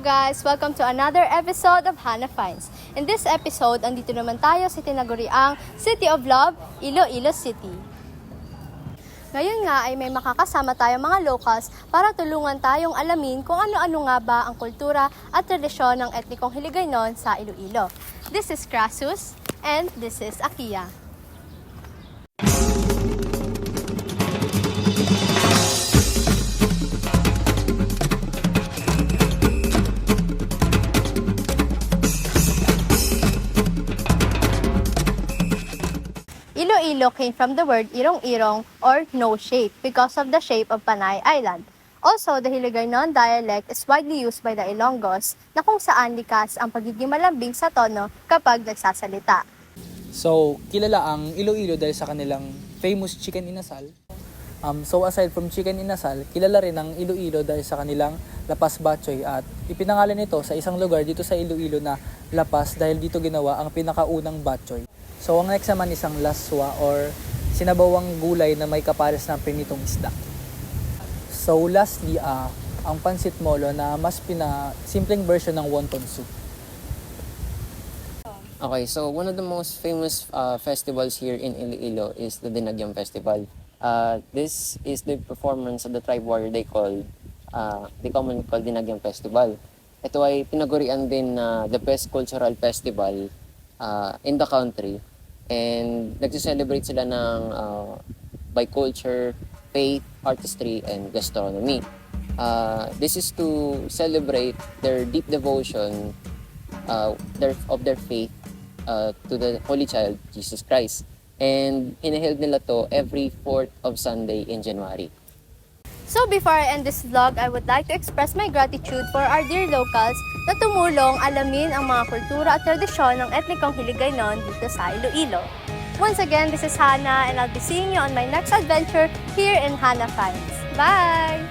guys! Welcome to another episode of Hannah Finds. In this episode, andito naman tayo sa tinaguriang City of Love, Iloilo City. Ngayon nga ay may makakasama tayong mga locals para tulungan tayong alamin kung ano-ano nga ba ang kultura at tradisyon ng etnikong Hiligaynon sa Iloilo. This is Crassus and this is Akia. Iloilo came from the word irong-irong or no shape because of the shape of Panay Island. Also, the Hiligaynon dialect is widely used by the Ilonggos na kung saan likas ang pagiging malambing sa tono kapag nagsasalita. So, kilala ang Iloilo dahil sa kanilang famous chicken inasal. So aside from chicken inasal, kilala rin ang Iloilo dahil sa kanilang lapas batchoy at ipinangalan ito sa isang lugar dito sa Iloilo na lapas dahil dito ginawa ang pinakaunang batchoy. So ang next naman isang laswa or sinabawang gulay na may kapares ng prinitong isda. So lastly, ang pansit molo na mas simpleng version ng wonton soup. Okay, so one of the most famous festivals here in Iloilo is the Dinagyang Festival. This is the performance of the tribe warrior they commonly call Dinagyang Festival. Ito ay tinagurian din na the best cultural festival in the country. And nagse-celebrate sila ng by culture, faith, artistry, and gastronomy. This is to celebrate their deep devotion of their faith to the Holy Child, Jesus Christ. And inaheld nila to every 4th of Sunday in January. So before I end this vlog, I would like to express my gratitude for our dear locals na tumulong alamin ang mga kultura at tradisyon ng etnikong Hiligaynon dito sa Iloilo. Once again, this is Hannah and I'll be seeing you on my next adventure here in Hannah Finds. Bye!